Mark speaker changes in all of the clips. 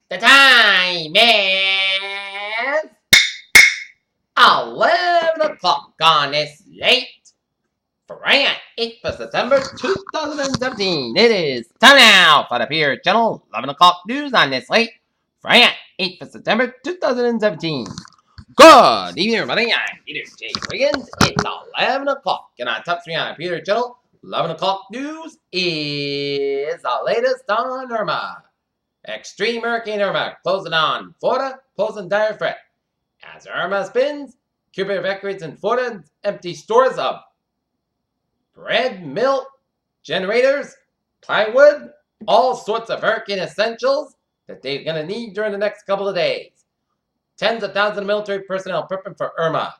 Speaker 1: The time is 11 o'clock on this late Friday, 8th of September 2017. It is time now for the Peter Channel 11 o'clock news on this late Friday, 8th of September 2017. Good evening, everybody. I'm Peter J. Wiggins. It's 11 o'clock, and on top 3 on the Peter Channel 11 o'clock news is the latest on Irma. Extreme Hurricane Irma closing on Florida, posing dire threat. As Irma spins, Cuba evacuates in Florida, empty stores of bread, milk, generators, plywood, all sorts of hurricane essentials that they're going to need during the next couple of days. Tens of thousands of military personnel prepping for Irma.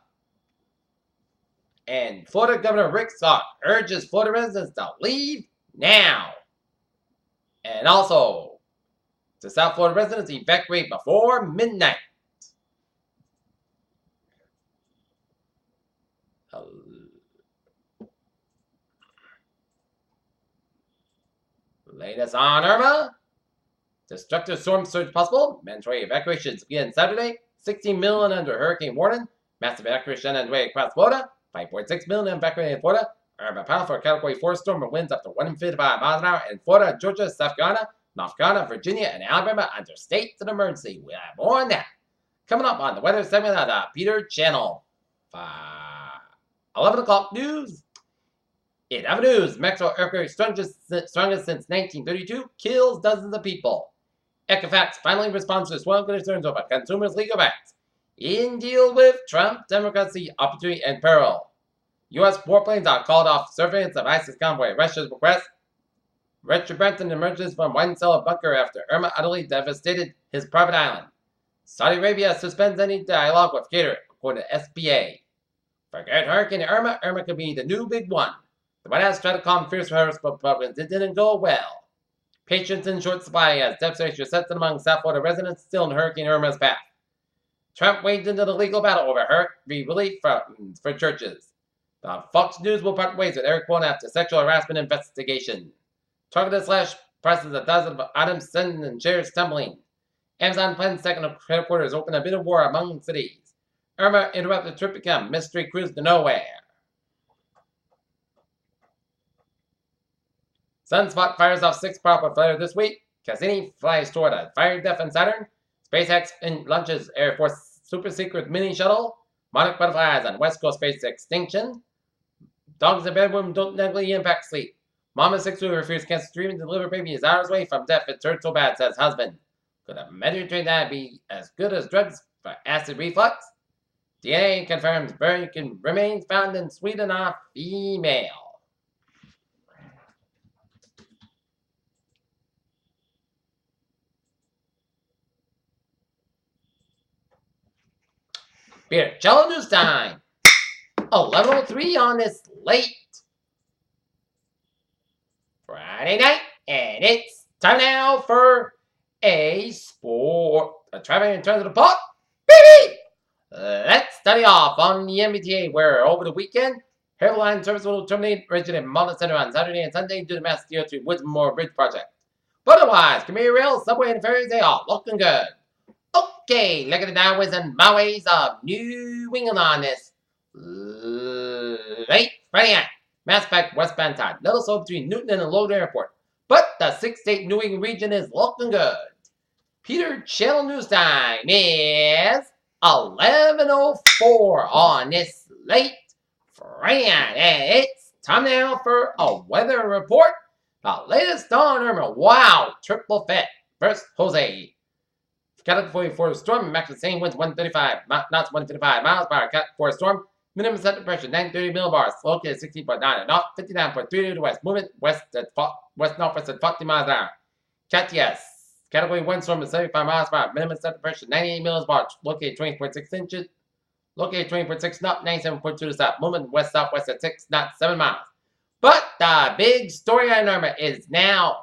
Speaker 1: And Florida Governor Rick Scott urges Florida residents to leave now. And also, to South Florida residents, evacuate before midnight. Latest on Irma. Destructive storm surge possible. Mandatory evacuations begin Saturday. 16 million under hurricane warning. Massive evacuation underway across Florida. 5.6 million evacuated in Florida. Irma powerful Category 4 storm with winds up to 155 miles an hour in Florida, Georgia, South Carolina, North Carolina, Virginia, and Alabama under states of emergency. We'll have more on that coming up on the weather segment of the Peter Channel. 11 o'clock news. In other news, Maxwell earthquake strongest since 1932 kills dozens of people. Equifax finally responds to swelling concerns over consumers' legal rights. In deal with Trump, democracy, opportunity, and peril. U.S. warplanes are called off surveillance of ISIS convoy at Russia's request. Richard Branson emerges from one cellar bunker after Irma utterly devastated his private island. Saudi Arabia suspends any dialogue with Qatar, according to SBA. Forget Hurricane Irma. Irma could be the new big one. The White House tried to calm fierce Republicans. It didn't go well. Patience in short supply as devastation sets in among South Florida residents still in Hurricane Irma's path. Trump wades into the legal battle over hurricane relief for churches. The Fox News will part ways with Eric Warren after sexual harassment investigation. Targeted slash prices of thousands of items sending and shares tumbling. Amazon plans second headquarters open a bit of war among cities. Irma interrupted trip become mystery cruise to nowhere. Sunspot fires off 6 propellers later this week. Cassini flies toward a fire death on Saturn. SpaceX launches Air Force super secret mini shuttle. Monarch butterflies on West Coast space extinction. Dogs in bedroom don't negatively impact sleep. Mom of 6 who refused cancer treatment to deliver baby is hours away from death. It hurts so bad, says husband. Could a Mediterranean diet be as good as drugs for acid reflux? DNA confirms American remains found in Sweden are female. Beer Jello News time. 11:03 on this late Friday night, and it's time now for a sport. A traveling in terms of the pot. Baby! Let's study off on the MBTA, where over the weekend, Harold Line service will terminate rigid and Mullet Center on Saturday and Sunday due to the Mass DOT Woodsmore Bridge project. But otherwise, commuter rail, subway, and ferries, they are looking good. Okay, look at the downways and byways of New England on this late Friday night. Mass effect westbound side. Little slow between Newton and the Logan Airport. But the 6-state New England region is looking good. Peter Channel News time is 11:04 on this late Friday night. And it's time now for a weather report. The latest on Irma. Wow, triple fit. First, Jose. Category 4 storm, maximum same winds 135 knots, 155 miles per hour. Category 4 storm, minimum center pressure 930 millibars, located 16.9 knot, 59.3 to the west. Movement west northwest at 40 miles an hour. Cat yes. Category 1 storm is 75 miles per hour. Minimum center pressure 98 millibars, located 20.6 inches. Located 20.6 knot, 97.2 to the south. Movement west southwest at 6 knots, 7 miles. But the big story on Irma is now.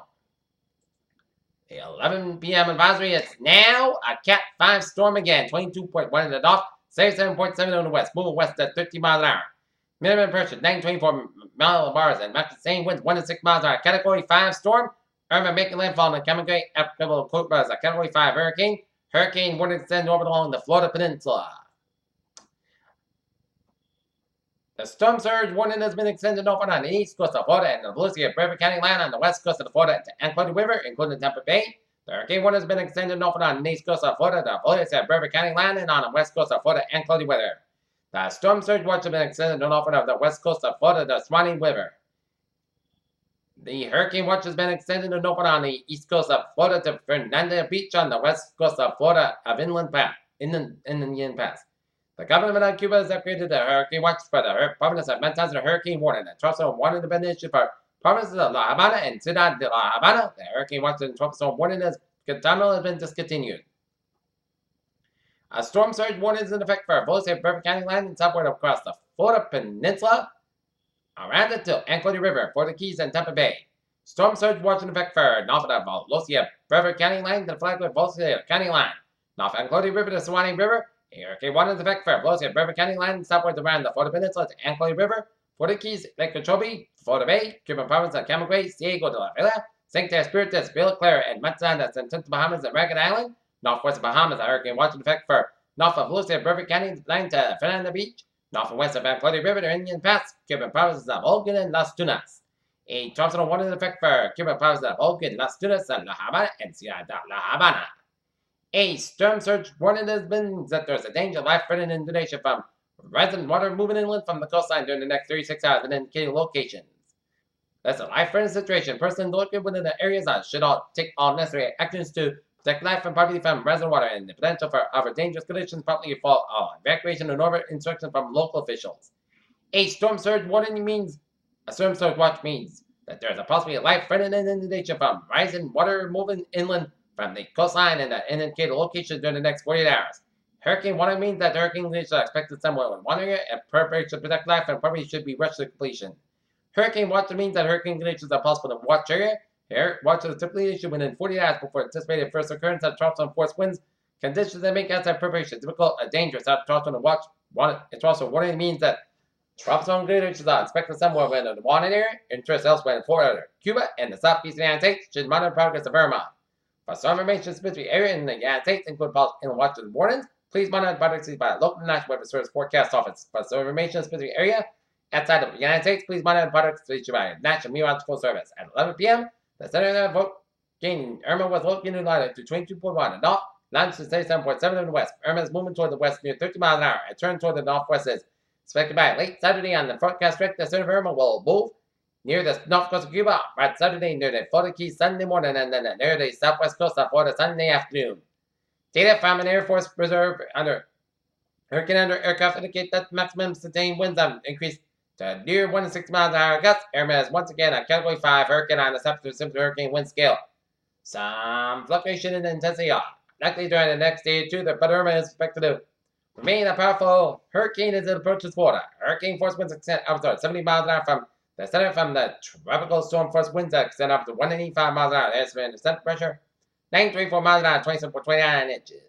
Speaker 1: The 11 p.m. advisory is now a Cat 5 storm again. 22.1 in the north, 77.7 on the west. Moving west at 50 miles an hour. Minimum pressure 924 millibars and maximum same winds 1 to 6 miles an hour. Category 5 storm Irma making landfall in the Category applicable Cuba as a Category 5 hurricane. Hurricane warning extend orbit along the Florida Peninsula. The storm surge warning has been extended over on the east coast of Florida and the Volusia Brevard County line on the west coast of Florida to Anclote River, including Tampa Bay. The hurricane warning has been extended over on the east coast of Florida, the Volusia Brevard County line, and on the west coast of Florida, Anclote River. The storm surge watch has been extended over on the west coast of Florida, the Swanee River. The hurricane watch has been extended over on the east coast of Florida to Fernandina Beach on the west coast of Florida of Inland Pass. The government of Cuba has upgraded the hurricane watch for the province of Mentas and hurricane warning. The tropical warning has been issued for provinces of La Habana and Ciudad de La Habana. The hurricane watch and tropical warning has been discontinued. A storm surge warning is in effect for Volusia Brevard County line and southward across the Florida Peninsula, around it to Anclote River, Florida Keys, and Tampa Bay. Storm surge watch in effect for north of Volusia Brevard County line to the Flagler Volusia County line, north Anclote River to Swanee River. Hurricane warning is in effect for Volusia Brevard County line southward around the Florida Peninsula to Anclote River, Florida Keys, Lake Okeechobee, Florida Bay, Cuban province of Camagüey, Ciego de la Villa, St. Espiritus, Villa Clara, and Manzanas, and Tinta Bahamas and Ragged Island. Northwest Bahamas, a hurricane watch in effect for north of Volusia Brevard County line to Fernandina Beach, north and west of Anclote River to Indian Pass, Cuban provinces of Olgan and Las Tunas. A tropical warning in effect for Cuban provinces of Olgan, Las Tunas, and La Habana, and Ciudad de La Habana. A storm surge warning has been that there's a danger of life-threatening inundation from rising water moving inland from the coastline during the next 36 hours and indicating locations. That's a life-threatening situation. Persons located within the areas should take all necessary actions to protect life and property from rising water and the potential for other dangerous conditions promptly for evacuation and order instructions from local officials. A storm surge warning means a storm surge watch means that there's a possibility of life-threatening inundation from rising water moving inland from the coastline and the indicated location during the next 48 hours. Hurricane warning means that hurricane conditions are expected somewhere in one area, and preparation to protect life and property should be rushed to completion. Hurricane watch means that hurricane conditions are possible in watch area. Watch is typically issued within 40 hours before anticipated first occurrence of tropical force winds. Conditions that make outside preparation difficult or dangerous out of tropical watch. It's also warning means that tropical conditions are expected somewhere within the warning area. Interest elsewhere in Florida, Cuba, and the southeast United States should monitor progress of Irma. For some information specific area in the United States, including in watches and warnings, please monitor products by local National Weather Service Forecast Office. For some information in specific area outside of the United States, please monitor products issued by National Meteorological Service. At 11 p.m., the center of Hurricane Irma was located in latitude to 22.1 in the north, longitude 37.7 in the west. Irma is moving toward the west near 30 miles an hour. A turn toward the northwest is expected by late Saturday on the forecast track. The center of Irma will move near the north coast of Cuba by Saturday near the Florida Keys Sunday morning, and then near the southwest coast of Florida Sunday afternoon. Data from an Air Force reserve under hurricane under aircraft indicate that maximum sustained winds have increased to near 160 miles an hour gusts. Irma is once again a Category 5 hurricane on the substantive hurricane wind scale. Some fluctuation in intensity likely during the next day or two, but Irma is expected to remain a powerful hurricane as it approaches Florida. Hurricane force winds extend up to 70 miles an hour from the center from the tropical storm force winds that extend up to 185 miles an hour. The estimated center pressure 934 miles an hour, 27.29 inches.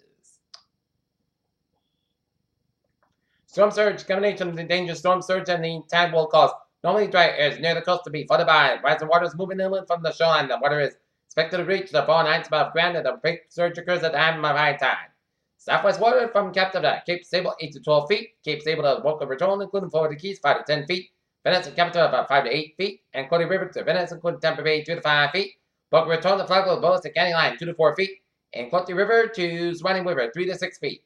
Speaker 1: Storm surge, combination of the dangerous storm surge and the tide will cause normally dry areas near the coast to be flooded by rising waters moving inland from the shoreline. The water is expected to reach the 4 heights above ground, and the big surge occurs at the time of high tide. Southwest water from Captive to Cape Sable 8 to 12 feet. Cape Sable to Boca Raton, including Florida Keys 5 to 10 feet. Venice and Capitol about 5 to 8 feet, and Cody River to Venice, including Tampa Bay 2 to 5 feet. Boca Raton to Flagler, Bolas to County Line 2 to 4 feet, and Clote River to Swanee River 3 to 6 feet.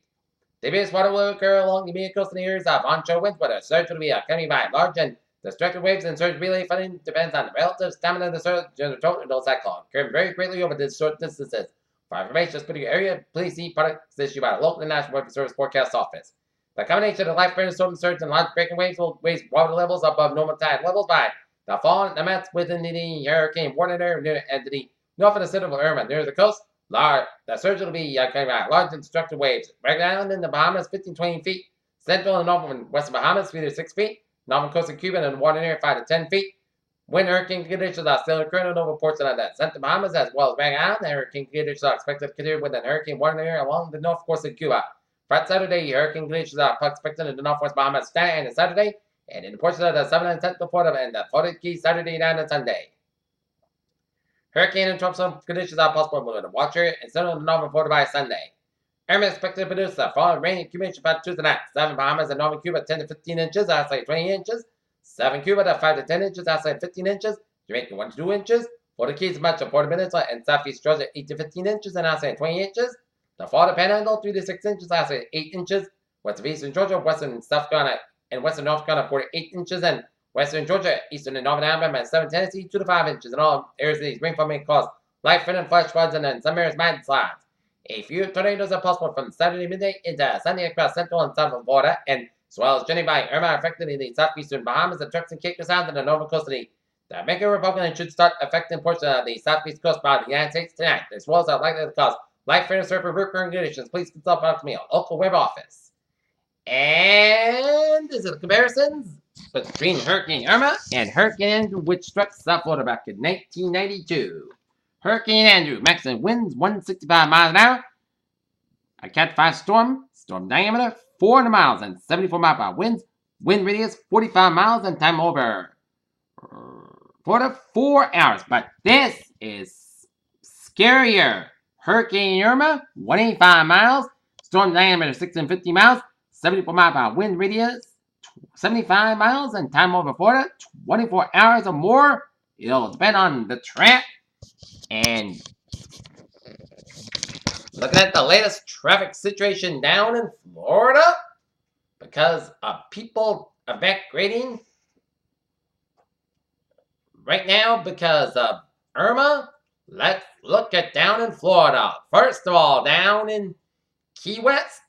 Speaker 1: The biggest water will occur along the immediate coastal areas of onshore winds, where the surge will be accompanied by large and destructive waves, and surge relay funding depends on the relative stamina of the surge and the total cyclone, occurring very greatly over the short distances. For information on specific area, please see products issued by the local and National Weather Service Forecast Office. The combination of life-threatening storm surge and large breaking waves will raise water levels above normal tide levels by the following amounts within the hurricane warning area near the north of the center of Irma. Near the coast, the surge will be large and destructive waves. Ragged Island in the Bahamas, 15 to 20 feet. Central and north and western Bahamas, 3 to 6 feet. Northern coast of Cuba and the water area, 5 to 10 feet. Wind hurricane conditions are still occurring over portions of the Central Bahamas as well as Ragged Island. The hurricane conditions are expected to continue within hurricane water area along the north coast of Cuba. Friday, Saturday, hurricane conditions are expected in the northwest Bahamas Saturday and Saturday, and in the portions of the southern and central Florida and the Florida Keys Saturday down to Sunday. Hurricane and tropical conditions are possible moving to watch area and central and northern Florida by Sunday. Irma is expected to produce a fall of rain accumulation about Tuesday night. 7 Bahamas and northern Cuba 10 to 15 inches, outside 20 inches. 7 Cuba to 5 to 10 inches, outside 15 inches. Jamaica 1 to 2 inches. Florida Keys much of Florida Peninsula and southeast Georgia 8 to 15 inches and outside 20 inches. The Florida Panhandle 3 to 6 inches, outside 8 inches. West of eastern Georgia, western and South Carolina, and western North Carolina 48 inches, and western Georgia, eastern and northern Alabama, and southern Tennessee 2 to 5 inches. In all areas of these rainfall may cause light rain and flash floods, and in some areas landslides. A few tornadoes are possible from Saturday midday into Sunday across central and southern Florida, and as well as journeyed by Irma affecting the southeastern Bahamas, the Turks and Caicos Islands, and the northern coast of the Dominican Republic, and should start affecting portions of the southeast coast by the United States tonight. As well as are likely to cause light rain and surf for recurring conditions. Please consult me a local web office. And these are the comparisons between Hurricane Irma and Hurricane Andrew, which struck South Florida back in 1992. Hurricane Andrew, maximum winds 165 miles an hour. A Cat 5 storm, storm diameter 400 miles and 74 mile per hour winds. Wind radius 45 miles and time over Florida 4 hours. But this is scarier. Hurricane Irma 185 miles, storm diameter 650 miles, 74 mile per hour wind radius 75 miles and time over Florida 24 hours or more. It'll depend on the track. And looking at the latest traffic situation down in Florida, because of people evacuating right now because of Irma, let's look at down in Florida. First of all, down in Key West,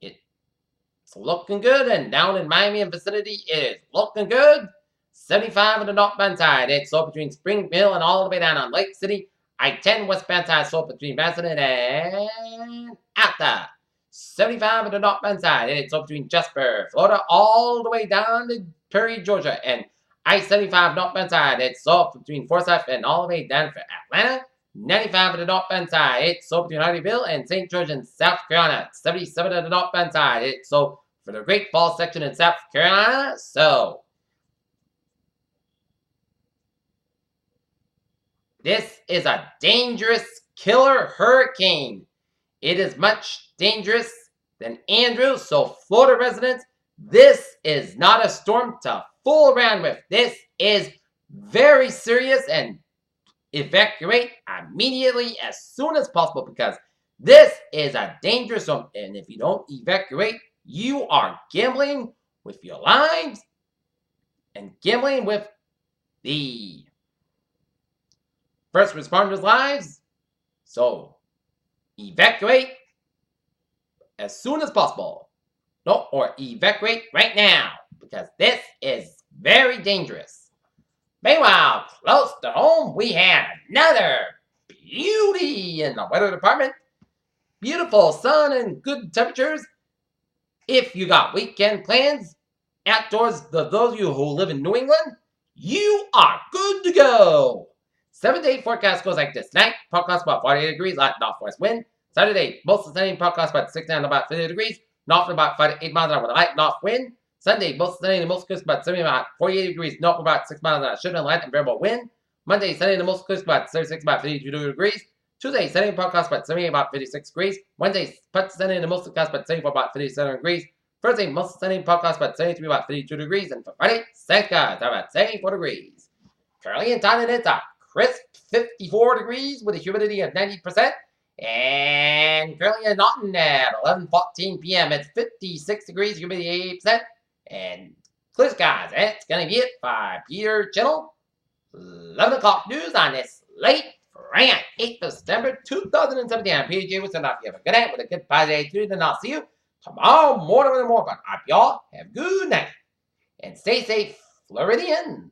Speaker 1: it's looking good, and down in Miami and vicinity, it is looking good. 75 on the northbound side, it's slow between Springfield and all the way down on Lake City. I-10 westbound side, slow between Bassett and Alta. 75 on the northbound side, it's slow between Jasper, Florida, all the way down to Perry, Georgia. And I-75 northbound side, it's slow between Forsyth and all the way down for Atlanta. 95 on the northbound side, it's slow between Hardyville and St. George in South Carolina. 77 on the northbound side, it's slow for the Great Falls section in South Carolina. So this is a dangerous killer hurricane. It is much dangerous than Andrew, so Florida residents, this is not a storm to fool around with. This is very serious, and evacuate immediately as soon as possible, because this is a dangerous storm, and if you don't evacuate, you are gambling with your lives and gambling with the first responders' lives. So evacuate as soon as possible. No, or evacuate right now, because this is very dangerous. Meanwhile, close to home, we had another beauty in the weather department. Beautiful sun and good temperatures. If you got weekend plans outdoors, those of you who live in New England, you are good to go. 7-day forecast goes like this. Tonight, forecast about 48 degrees, light northwest wind. Saturday, most of the sunny, forecast about 69 and about 50 degrees. North about 5 to 8 miles an hour with a light north wind. Sunday, most of the sunny and most coast about 70 about 48 degrees. North about 6 miles an hour, shouldn't light and variable wind. Monday, sunny and most coast about 36 about 52 degrees. Tuesday, sunny forecast about 78 about 56 degrees. Wednesday, sunny and most forecast about 74 about 57 degrees. Thursday, most sunny forecast about 73 about 52 degrees. And for Friday, sunny skies about 74 degrees. Currently in Thailand, it's a crisp 54 degrees with a humidity of 90%. And currently in Naughton at 11:14 p.m. It's 56 degrees, humidity 80%. And clear skies. It's going to be it for Peter Channel. 11 o'clock news on this late Friday, 8th of September 2017. I'm Peter J. Wilson. You have a good night with a good positive attitude, and I'll see you tomorrow morning with more fun. I hope y'all have a good night. And stay safe, Floridians.